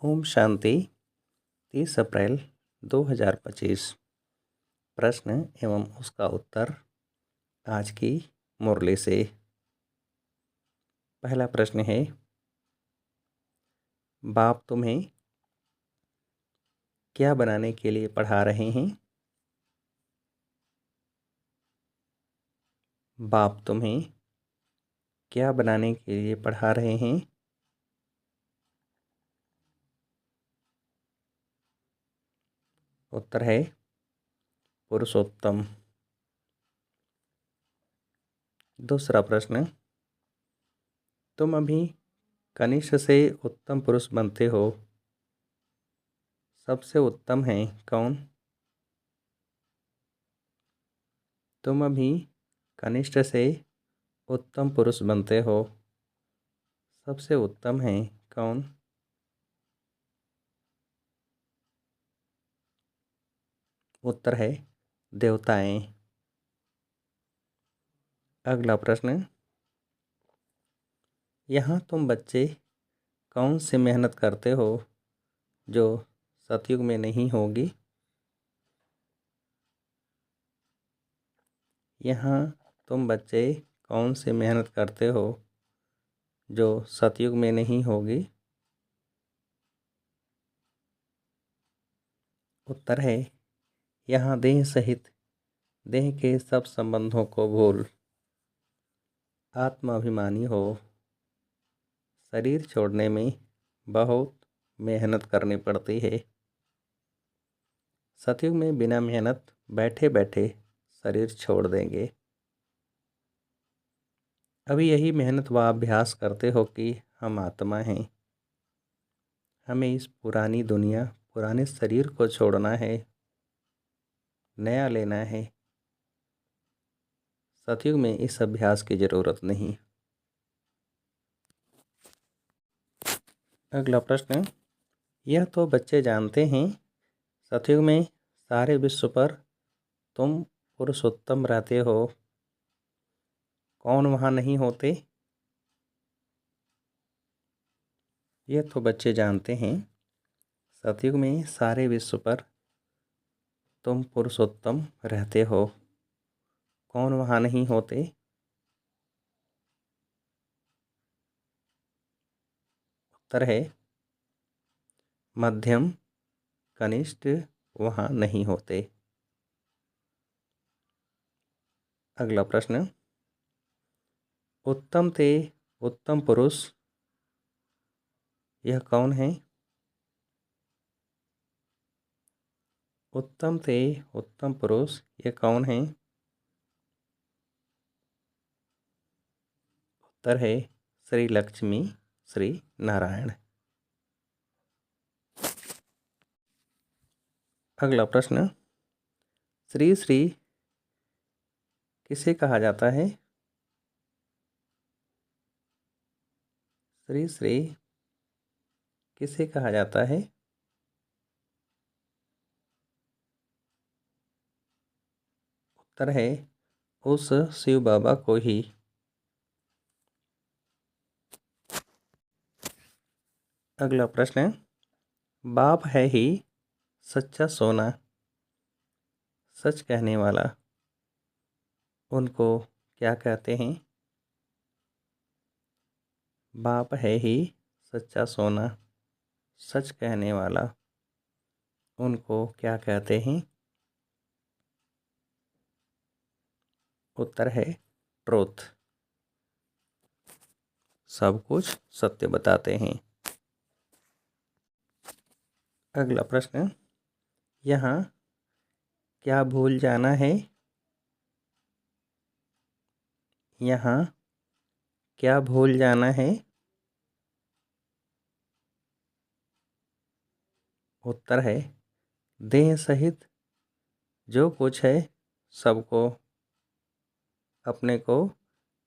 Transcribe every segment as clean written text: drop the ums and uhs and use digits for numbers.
ओम शांति। 30 अप्रैल 2025। प्रश्न एवं उसका उत्तर आज की मुरली से। पहला प्रश्न है, बाप तुम्हें क्या बनाने के लिए पढ़ा रहे हैं? बाप तुम्हें क्या बनाने के लिए पढ़ा रहे हैं? उत्तर है पुरुषोत्तम। दूसरा प्रश्न, तुम अभी कनिष्ठ से उत्तम पुरुष बनते हो, सबसे उत्तम है कौन? तुम अभी कनिष्ठ से उत्तम पुरुष बनते हो, सबसे उत्तम है कौन? उत्तर है देवताएं। अगला प्रश्न, यहाँ तुम बच्चे कौन सी मेहनत करते हो जो सतयुग में नहीं होगी? यहाँ तुम बच्चे कौन सी मेहनत करते हो जो सतयुग में नहीं होगी? उत्तर है यहाँ देह सहित देह के सब संबंधों को भूल आत्माभिमानी हो। शरीर छोड़ने में बहुत मेहनत करनी पड़ती है। सतयुग में बिना मेहनत बैठे बैठे शरीर छोड़ देंगे। अभी यही मेहनत व अभ्यास करते हो कि हम आत्मा हैं, हमें इस पुरानी दुनिया पुराने शरीर को छोड़ना है, नया लेना है। सतयुग में इस अभ्यास की ज़रूरत नहीं। अगला प्रश्न, यह तो बच्चे जानते हैं सतयुग में सारे विश्व पर तुम पुरुषोत्तम रहते हो, कौन वहाँ नहीं होते? यह तो बच्चे जानते हैं सतयुग में सारे विश्व पर तुम पुरुषोत्तम रहते हो, कौन वहाँ नहीं होते? उत्तर है मध्यम कनिष्ठ वहाँ नहीं होते। अगला प्रश्न, उत्तम ते उत्तम पुरुष यह कौन है? उत्तम ते उत्तम पुरुष यह कौन है? उत्तर है श्री लक्ष्मी श्री नारायण। अगला प्रश्न, श्री श्री किसे कहा जाता है? श्री श्री किसे कहा जाता है? उत्तर है उस शिव बाबा को ही। अगला प्रश्न, बाप है ही सच्चा सोना, सच कहने वाला, उनको क्या कहते हैं? बाप है ही सच्चा सोना, सच कहने वाला, उनको क्या कहते हैं? उत्तर है ट्रुथ, सब कुछ सत्य बताते हैं। अगला प्रश्न, यहाँ क्या भूल जाना है? यहाँ क्या भूल जाना है? उत्तर है देह सहित जो कुछ है सबको अपने को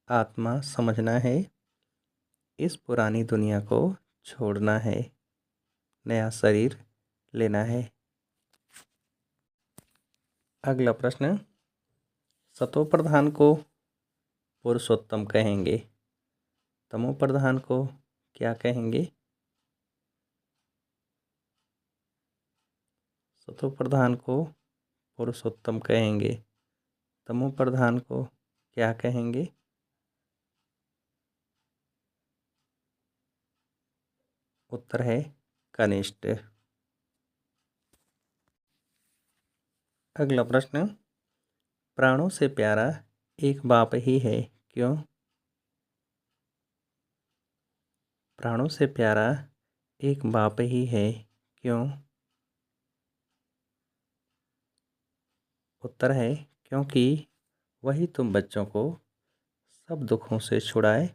आत्मा समझना है, इस पुरानी दुनिया को छोड़ना है, नया शरीर लेना है। अगला प्रश्न, सतो प्रधान को पुरुषोत्तम कहेंगे, तमो प्रधान को क्या कहेंगे? सतो प्रधान को पुरुषोत्तम कहेंगे। तमो प्रधान को क्या कहेंगे? उत्तर है कनिष्ठ। अगला प्रश्न, प्राणों से प्यारा एक बाप ही है, क्यों? प्राणों से प्यारा एक बाप ही है, क्यों? उत्तर है क्योंकि वही तुम बच्चों को सब दुखों से छुड़ाए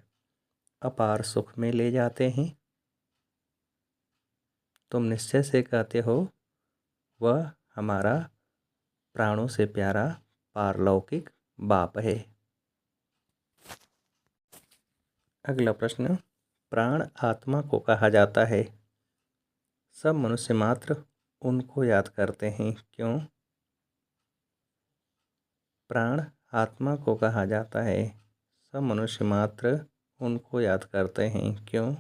अपार सुख में ले जाते हैं। तुम निश्चय से कहते हो वह हमारा प्राणों से प्यारा पारलौकिक बाप है। अगला प्रश्न, प्राण आत्मा को कहा जाता है, सब मनुष्य मात्र उनको याद करते हैं, क्यों? प्राण आत्मा को कहा जाता है, सब मनुष्य मात्र उनको याद करते हैं, क्यों?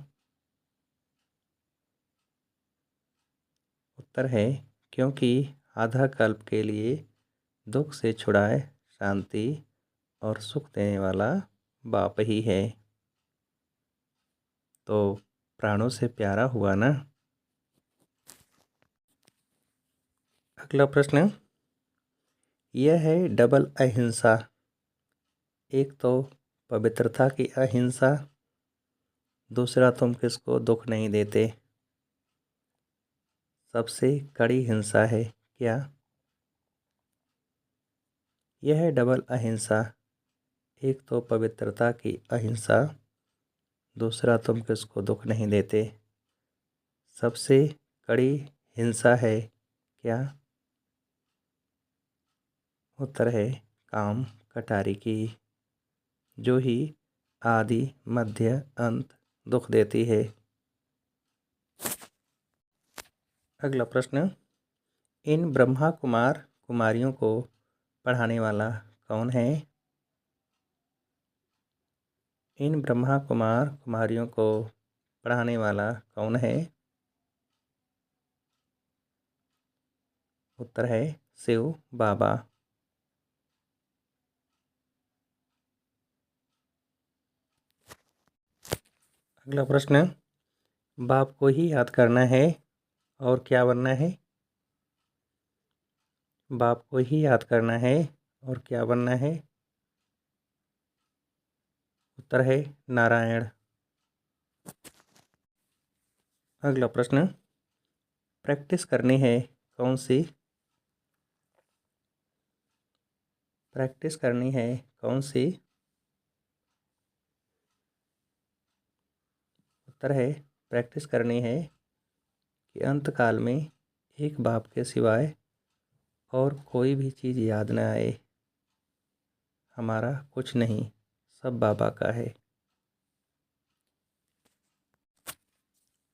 उत्तर है क्योंकि आधा कल्प के लिए दुख से छुड़ाए शांति और सुख देने वाला बाप ही है। तो प्राणों से प्यारा हुआ ना। अगला प्रश्न, यह है डबल अहिंसा। एक तो पवित्रता की अहिंसा, दूसरा तुम किसको दुख नहीं देते। सबसे कड़ी हिंसा है क्या? यह है डबल अहिंसा। एक तो पवित्रता की अहिंसा, दूसरा तुम किसको दुख नहीं देते। सबसे कड़ी हिंसा है क्या? उत्तर है काम कटारी की, जो ही आदि मध्य अंत दुख देती है। अगला प्रश्न, इन ब्रह्मा कुमार कुमारियों को पढ़ाने वाला कौन है? इन ब्रह्मा कुमार कुमारियों को पढ़ाने वाला कौन है? उत्तर है शिव बाबा। अगला प्रश्न, बाप को ही याद करना है और क्या बनना है? बाप को ही याद करना है और क्या बनना है? उत्तर है नारायण। अगला प्रश्न, प्रैक्टिस करनी है कौन सी? प्रैक्टिस करनी है कौन सी? उत्तर है प्रैक्टिस करनी है कि अंत काल में एक बाप के सिवाय और कोई भी चीज़ याद न आए। हमारा कुछ नहीं, सब बाबा का है।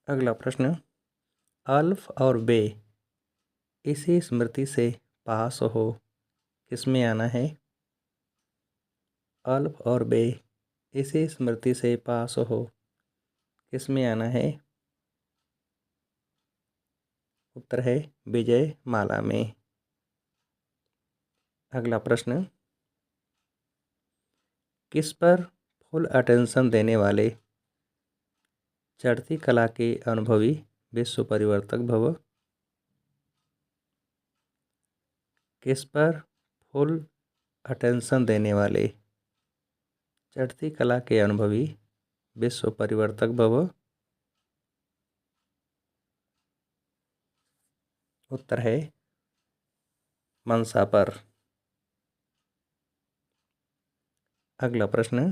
अगला प्रश्न, अल्फ और बे इसी स्मृति से पास हो किसमें आना है? अल्फ और बे इसी स्मृति से पास हो किसमें आना है? उत्तर है विजय माला में। अगला प्रश्न, किस पर फुल अटेंशन देने वाले चढ़ती कला के अनुभवी विश्व परिवर्तक भव? किस पर फुल अटेंशन देने वाले चढ़ती कला के अनुभवी विश्व परिवर्तक भव? उत्तर है मनसा पर। अगला प्रश्न,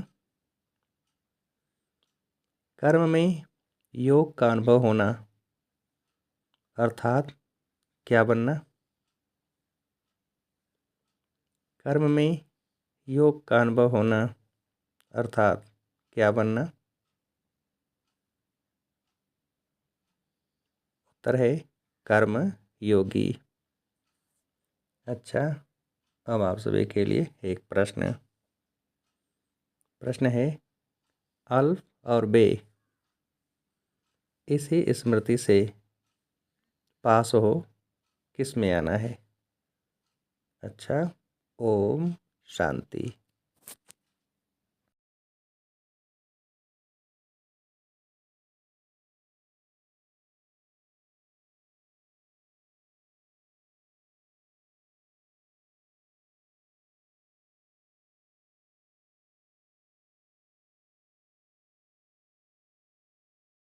कर्म में योग का अनुभव होना अर्थात क्या बनना? कर्म में योग का अनुभव होना अर्थात क्या बनना? उत्तर है कर्म योगी। अच्छा, अब आप सभी के लिए एक प्रश्न। प्रश्न है, अल्फ और बे इसी स्मृति से पास हो किस में आना है। अच्छा, ओम शांति।